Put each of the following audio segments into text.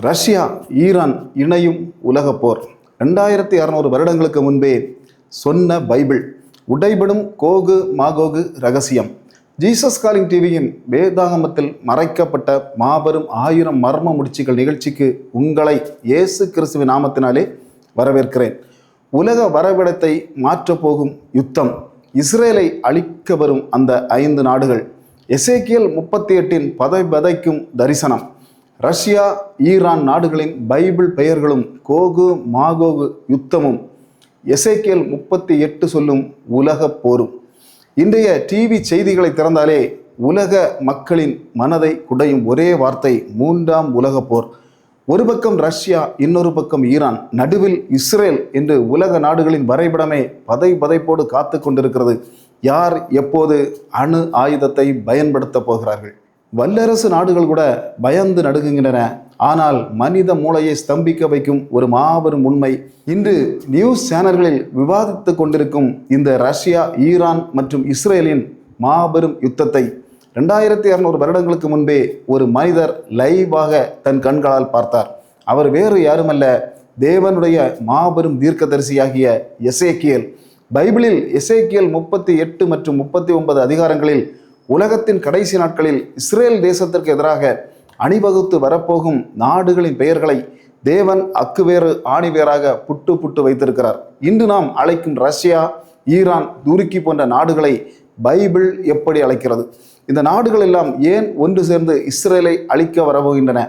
Russia Iran இணையும் உலகப் போர் 2600 வருடங்களுக்கு முன்பே சொன்ன பைபிள் உடைபடும் கோகு மாகோகு ரகசியம். ஜீசஸ் காலிங் டிவியின் வேதாகமத்தில் மறைக்கப்பட்ட மாபெரும் 1000 மர்ம முடிச்சுகள் நிகழ்ச்சிக்கு உங்களை இயேசு கிறிஸ்துவின் நாமத்தினாலே வரவேற்கிறேன். உலக வரைபடத்தை மாற்றப்போகும் யுத்தம், இஸ்ரேலை அழிக்க வரும் அந்த 5 நாடுகள், எசேக்கியேல் 38 பதைக்கும் தரிசனம், ரஷ்யா ஈரான் நாடுகளின் பைபிள் பெயர்களும் கோகு மாகோகு யுத்தமும், எசேக்கியேல் 38 சொல்லும் உலக போரும். இன்றைய டிவி செய்திகளை திறந்தாலே உலக மக்களின் மனதை குடையும் ஒரே வார்த்தை 3ஆம் உலக போர். ஒரு பக்கம் ரஷ்யா, இன்னொரு பக்கம் ஈரான், நடுவில் இஸ்ரேல் என்று உலக நாடுகளின் வரைபடமே பதைப்போடு காத்து கொண்டிருக்கிறது. யார் எப்போது அணு ஆயுதத்தை பயன்படுத்த போகிறார்கள்? வல்லரசு நாடுகள் கூட பயந்து நடுங்குகின்றன. ஆனால் மனித மூளையை ஸ்தம்பிக்க வைக்கும் ஒரு மாபெரும் உண்மை இன்று நியூஸ் சேனல்களில் விவாதித்து கொண்டிருக்கும் இந்த ரஷ்யா ஈரான் மற்றும் இஸ்ரேலின் மாபெரும் யுத்தத்தை 2600 வருடங்களுக்கு முன்பே ஒரு மனிதர் லைவாக தன் கண்களால் பார்த்தார். அவர் வேறு யாருமல்ல, தேவனுடைய மாபெரும் தீர்க்கதரிசியாகிய எசேக்கியேல். பைபிளில் எசேக்கியேல் 38 மற்றும் 39 அதிகாரங்களில் உலகத்தின் கடைசி நாட்களில் இஸ்ரேல் தேசத்திற்கு எதிராக அணிவகுத்து வரப்போகும் நாடுகளின் பெயர்களை தேவன் அக்குவேறு ஆணிவேராக புட்டு வைத்திருக்கிறார். இன்று நாம் அழைக்கும் ரஷ்யா, ஈரான், துருக்கி போன்ற நாடுகளை பைபிள் எப்படி அழைக்கிறது? இந்த நாடுகள் எல்லாம் ஏன் ஒன்று சேர்ந்து இஸ்ரேலை அழிக்க வரப்போகின்றன?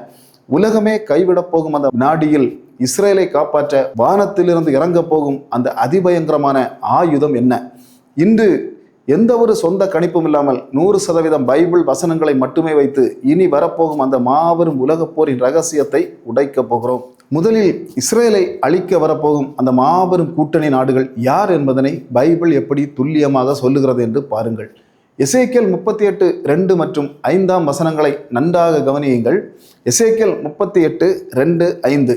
உலகமே கைவிடப் போகும் அந்த நாடியில் இஸ்ரேலை காப்பாற்ற வானத்திலிருந்து இறங்க போகும் அந்த அதிபயங்கரமான ஆயுதம் என்ன? இன்று எந்த ஒரு சொந்த கணிப்பும் இல்லாமல் 100% பைபிள் வசனங்களை மட்டுமே வைத்து இனி வரப்போகும் அந்த மாபெரும் உலகப் போரின் ரகசியத்தை உடைக்கப் போகிறோம். முதலில் இஸ்ரேலை அழிக்க வரப்போகும் அந்த மாபெரும் கூட்டணி நாடுகள் யார் என்பதனை பைபிள் எப்படி துல்லியமாக சொல்லுகிறது என்று பாருங்கள். எசேக்கியேல் 38:2 மற்றும் 5ஆம் வசனங்களை நன்றாக கவனியுங்கள். எசேக்கியேல் 38:2-5.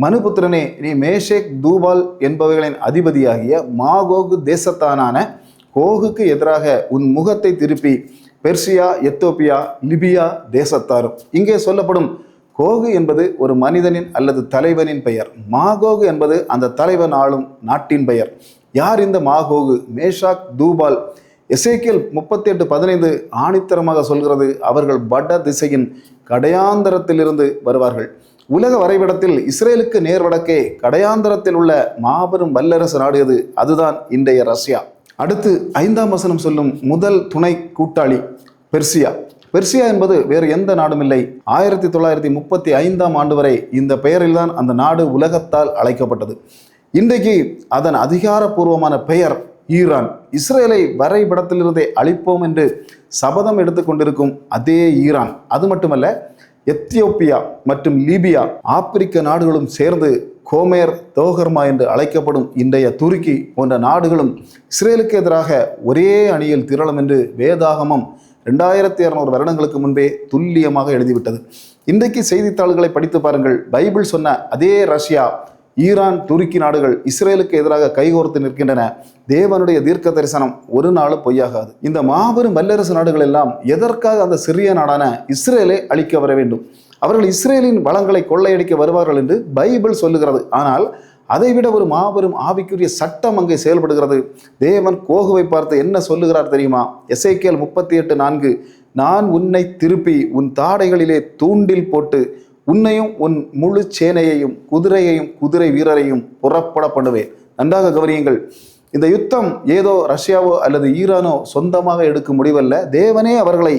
மனுபுத்திரனே, நீ மேஷேக் தூபால் என்பவைகளின் அதிபதியாகிய மாகோகு தேசத்தானான கோகுக்கு எதிராக உன் முகத்தை திருப்பி பெர்சியா, எத்தோப்பியா, லிபியா தேசத்தாரும். இங்கே சொல்லப்படும் கோகு என்பது ஒரு மனிதனின் அல்லது தலைவனின் பெயர். மாகோகு என்பது அந்த தலைவன் ஆளும் நாட்டின் பெயர். யார் இந்த மாகோகு? மேஷாக் தூபால். எசேக்கியேல் 38:15 ஆணித்தரமாக சொல்கிறது, அவர்கள் வட திசையின் கடையாந்தரத்திலிருந்து வருவார்கள். உலக வரைபடத்தில் இஸ்ரேலுக்கு நேர்வடக்கே கடையாந்தரத்தில் உள்ள மாபெரும் வல்லரசு நாடு எது? அதுதான் இன்றைய ரஷ்யா. அடுத்து 5ஆம் வசனம் சொல்லும் முதல் துணை கூட்டாளி பெர்சியா. பெர்சியா என்பது வேறு எந்த நாடும் இல்லை. 1935ஆம் ஆண்டு வரை இந்த பெயரில்தான் அந்த நாடு உலகத்தால் அழைக்கப்பட்டது. இன்றைக்கு அதன் அதிகாரப்பூர்வமான பெயர் ஈரான். இஸ்ரேலை வரைபடத்திலிருந்தே அழிப்போம் என்று சபதம் எடுத்துக்கொண்டிருக்கும் அதே ஈரான். அது மட்டுமல்ல, எத்தியோப்பியா மற்றும் லிபியா, ஆப்பிரிக்க நாடுகளும் சேர்ந்து கோமேர், தோகர்மா என்று அழைக்கப்படும் இன்றைய துருக்கி போன்ற நாடுகளும் இஸ்ரேலுக்கு எதிராக ஒரே அணியில் திரளும் என்று வேதாகமம் 2600 வருடங்களுக்கு முன்பே துல்லியமாக எழுதிவிட்டது. இன்றைக்கு செய்தித்தாள்களை படித்து பாருங்கள். பைபிள் சொன்ன அதே ரஷ்யா, ஈரான், துருக்கி நாடுகள் இஸ்ரேலுக்கு எதிராக கைகோர்த்து நிற்கின்றன. தேவனுடைய தீர்க்க தரிசனம் ஒரு நாளும் பொய்யாகாது. இந்த மாபெரும் வல்லரசு நாடுகள் எல்லாம் எதற்காக அந்த சிறிய நாடான இஸ்ரேலை அழிக்க வர வேண்டும்? அவர்கள் இஸ்ரேலின் வளங்களை கொள்ளையடிக்க வருவார்கள் என்று பைபிள் சொல்லுகிறது. ஆனால் அதைவிட ஒரு மாபெரும் ஆவிக்குரிய சட்டம் அங்கே செயல்படுகிறது. தேவன் கோகுவை பார்த்து என்ன சொல்லுகிறார் தெரியுமா? எசேக்கியேல் 38:4, நான் உன்னை திருப்பி உன் தாடைகளிலே தூண்டில் போட்டு உன்னையும் உன் முழு சேனையையும் குதிரையையும் குதிரை வீரரையும் புறப்பட பண்ணுவேன். நன்றாக கவனியுங்கள். இந்த யுத்தம் ஏதோ ரஷ்யாவோ அல்லது ஈரானோ சொந்தமாக எடுக்கும் முடிவல்ல. தேவனே அவர்களை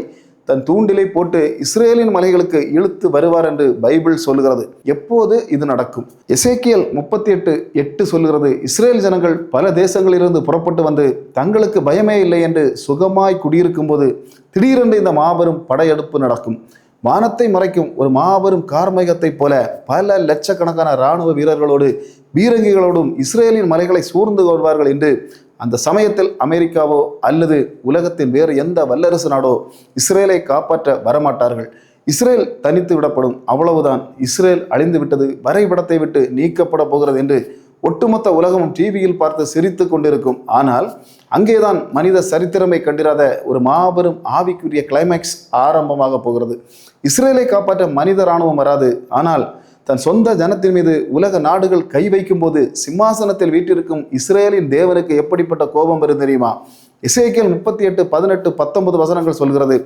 தன் தூண்டிலை போட்டு இஸ்ரேலின் மலைகளுக்கு இழுத்து வருவார் என்று பைபிள் சொல்லுகிறது. எப்போது இது நடக்கும்? எசேக்கியேல் 38:8 சொல்லுகிறது, இஸ்ரேல் ஜனங்கள் பல தேசங்களிலிருந்து புறப்பட்டு வந்து தங்களுக்கு பயமே இல்லை என்று சுகமாய் குடியிருக்கும் போது திடீரென்று இந்த மாபெரும் படையெடுப்பு நடக்கும். வானத்தை மறைக்கும் ஒரு மாபெரும் கார்மேகத்தை போல பல லட்சக்கணக்கான இராணுவ வீரர்களோடு பீரங்கிகளோடும் இஸ்ரேலின் மலைகளை சூழ்ந்து கொள்வார்கள் என்று அந்த சமயத்தில் அமெரிக்காவோ அல்லது உலகத்தின் வேறு எந்த வல்லரசு நாடோ இஸ்ரேலை காப்பாற்ற வரமாட்டார்கள். இஸ்ரேல் தனித்து விடப்படும். அவ்வளவுதான். இஸ்ரேல் அழிந்து விட்டது, வரைபடத்தை விட்டு நீக்கப்பட போகிறது என்று ஒட்டுமொத்த உலகமும் டிவியில் பார்த்து சிரித்து கொண்டிருக்கும். ஆனால் அங்கேதான் மனித சரித்திரமை கண்டிராத ஒரு மாபெரும் ஆவிக்குரிய கிளைமேக்ஸ் ஆரம்பமாக போகிறது. இஸ்ரேலை காப்பாற்ற மனித இராணுவம் வராது. ஆனால் தன் சொந்த ஜனத்தின் மீது உலக நாடுகள் கை வைக்கும் போது சிம்மாசனத்தில் வீட்டிற்கும் இஸ்ரேலின் தேவனுக்கு எப்படிப்பட்ட கோபம் வரும் தெரியுமா? எசேக்கியேல் 38:18-19 வசனங்கள் சொல்கிறது,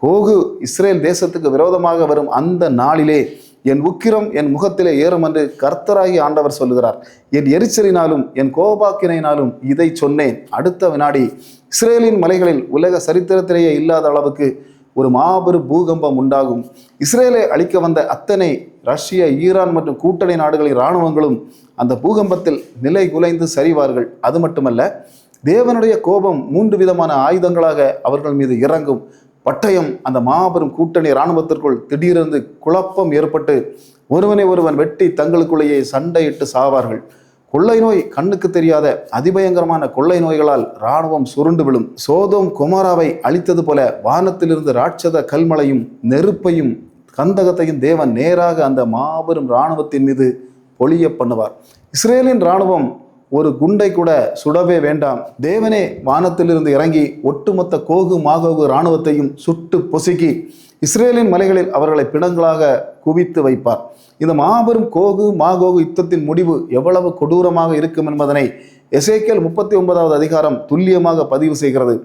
கோகு இஸ்ரேல் தேசத்துக்கு விரோதமாக வரும் அந்த நாளிலே என் உக்கிரம் என் முகத்திலே ஏறும் என்று கர்த்தராகி ஆண்டவர் சொல்லுகிறார். என் எரிச்சலினாலும் என் கோபாக்கினையினாலும் இதை சொன்னேன். அடுத்த வினாடி இஸ்ரேலின் மலைகளில் உலக சரித்திரத்திலேயே இல்லாத அளவுக்கு ஒரு மாபெரும் பூகம்பம் உண்டாகும். இஸ்ரேலை அழிக்க வந்த அத்தனை ரஷ்யா, ஈரான் மற்றும் கூட்டணி நாடுகளின் இராணுவங்களும் அந்த பூகம்பத்தில் நிலை குலைந்து சரிவார்கள். அது மட்டுமல்ல, தேவனுடைய கோபம் 3 விதமான ஆயுதங்களாக அவர்கள் மீது இறங்கும். பட்டயம், அந்த மாபெரும் கூட்டணி இராணுவத்திற்குள் திடீரென்று குழப்பம் ஏற்பட்டு ஒருவனை ஒருவன் வெட்டி தங்களுக்குள்ளேயே சண்டையிட்டு சாவார்கள். கொள்ளை நோய், கண்ணுக்கு தெரியாத அதிபயங்கரமான கொள்ளை நோய்களால் இராணுவம் சுருண்டு விழும். சோதோம் கொமோராவை அழித்தது போல வானத்திலிருந்து ராட்சத கல்மலையும் நெருப்பையும் கந்தகத்தையும் தேவன் நேராக அந்த மாபெரும் இராணுவத்தின் மீது பொழிய பண்ணுவார். இஸ்ரேலின் இராணுவம் ஒரு குண்டை கூட சுடவே வேண்டாம், தேவனே வானத்திலிருந்து இறங்கி ஒட்டுமொத்த கோகு மாகோகு இராணுவத்தையும் சுட்டு பொசுக்கி இஸ்ரேலின் மலைகளில் அவர்களை பிணங்களாக குவித்து வைப்பார். இந்த மாபெரும் கோகு மாகோகு யுத்தத்தின் முடிவு எவ்வளவு கொடூரமாக இருக்கும் என்பதனை எசேக்கியேல் 39வது அதிகாரம் துல்லியமாக பதிவு செய்கிறது.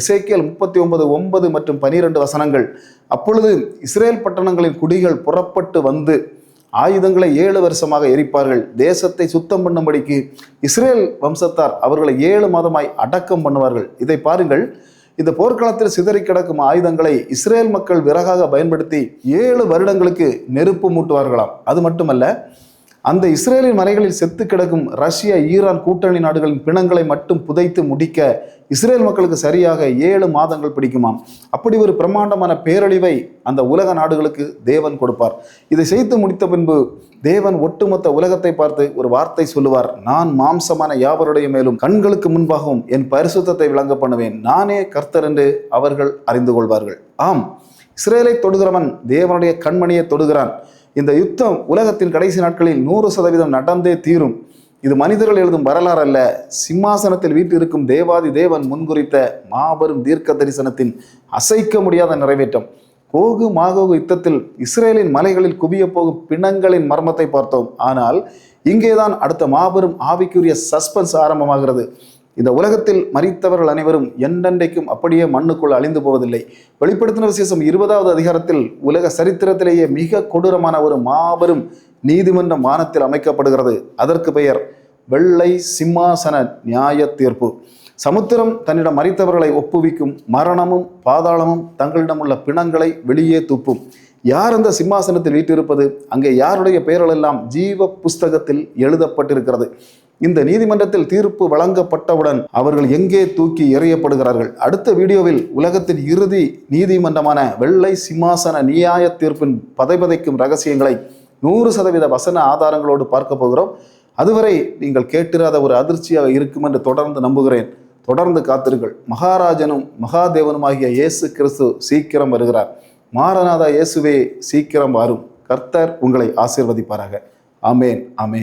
எசேக்கியேல் 39:9 மற்றும் 12 வசனங்கள், அப்பொழுது இஸ்ரேல் பட்டணங்களின் குடிகள் புறப்பட்டு வந்து ஆயுதங்களை 7 வருஷமாக எரிப்பார்கள். தேசத்தை சுத்தம் பண்ணும்படிக்கு இஸ்ரேல் வம்சத்தார் அவர்களை 7 மாதமாய் அடக்கம் பண்ணுவார்கள். இதை பாருங்கள். இந்த போர்க்களத்தில் சிதறி கிடக்கும் ஆயுதங்களை இஸ்ரேல் மக்கள் விறகாக பயன்படுத்தி 7 வருடங்களுக்கு நெருப்பு மூட்டுவார்களாம். அது மட்டுமல்ல, அந்த இஸ்ரேலின் மலைகளில் செத்து கிடக்கும் ரஷ்யா, ஈரான் கூட்டணி நாடுகளின் பிணங்களை மட்டும் புதைத்து முடிக்க இஸ்ரேல் மக்களுக்கு சரியாக 7 மாதங்கள் பிடிக்குமாம். அப்படி ஒரு பிரம்மாண்டமான பேரழிவை அந்த உலக நாடுகளுக்கு தேவன் கொடுப்பார். இதை செய்து முடித்த பின்பு தேவன் ஒட்டுமொத்த உலகத்தை பார்த்து ஒரு வார்த்தை சொல்லுவார், நான் மாம்சமான யாவருடைய மேலும் கண்களுக்கு முன்பாகவும் என் பரிசுத்தத்தை விளங்க பண்ணுவேன், நானே கர்த்தர் என்று அவர்கள் அறிந்து கொள்வார்கள். ஆம், இஸ்ரேலை தொடுகிறவன் தேவனுடைய கண்மணியை தொடுகிறான். இந்த யுத்தம் உலகத்தின் கடைசி நாட்களில் 100% நடந்தே தீரும். இது மனிதர்கள் எழுதும் வரலாறு அல்ல, சிம்மாசனத்தில் வீட்டிருக்கும் தேவாதி தேவன் முன்குறித்த மாபெரும் தீர்க்க தரிசனத்தின் அசைக்க முடியாத நிறைவேற்றம். கோகு மாகோகு யுத்தத்தில் இஸ்ரேலின் மலைகளில் குவிய போகும் பிணங்களின் மர்மத்தை பார்த்தோம். ஆனால் இங்கேதான் அடுத்த மாபெரும் ஆவிக்குரிய சஸ்பென்ஸ் ஆரம்பமாகிறது. இந்த உலகத்தில் மரித்தவர்கள் அனைவரும் என்றென்றைக்கும் அப்படியே மண்ணுக்குள் அழிந்து போவதில்லை. வெளிப்படுத்தின விசேஷம் 20வது அதிகாரத்தில் உலக சரித்திரத்திலேயே மிக கொடூரமான ஒரு மாபெரும் நீதிமன்றம் வானத்தில் அமைக்கப்படுகிறது. அதற்கு பெயர் வெள்ளை சிம்மாசன நியாய தீர்ப்பு. சமுத்திரம் தன்னிடம் மரித்தவர்களை ஒப்புவிக்கும், மரணமும் பாதாளமும் தங்களிடம் உள்ள பிணங்களை வெளியே துப்பும். யார் அந்த சிம்மாசனத்தில் வீட்டிருப்பது? அங்கே யாருடைய பெயர்கள் எல்லாம் ஜீவ புஸ்தகத்தில் எழுதப்பட்டிருக்கிறது. இந்த நீதிமன்றத்தில் தீர்ப்பு வழங்கப்பட்டவுடன் அவர்கள் எங்கே தூக்கி எறியப்படுகிறார்கள்? அடுத்த வீடியோவில் உலகத்தின் இறுதி நீதிமன்றமான வெள்ளை சிம்மாசன நியாய தீர்ப்பின் பதைபதைக்கும் ரகசியங்களை 100% வசன ஆதாரங்களோடு பார்க்க போகிறோம். அதுவரை நீங்கள் கேட்டிராத ஒரு அதிர்ச்சியாக இருக்கும் என்று தொடர்ந்து நம்புகிறேன். தொடர்ந்து காத்திருங்கள். மகாராஜனும் மகாதேவனுமாகிய இயேசு கிறிஸ்து சீக்கிரம் வருகிறார். மாரநாதா இயேசுவே சீக்கிரம் வாரும். கர்த்தர் உங்களை ஆசீர்வதிப்பாராக. ஆமேன், ஆமேன்.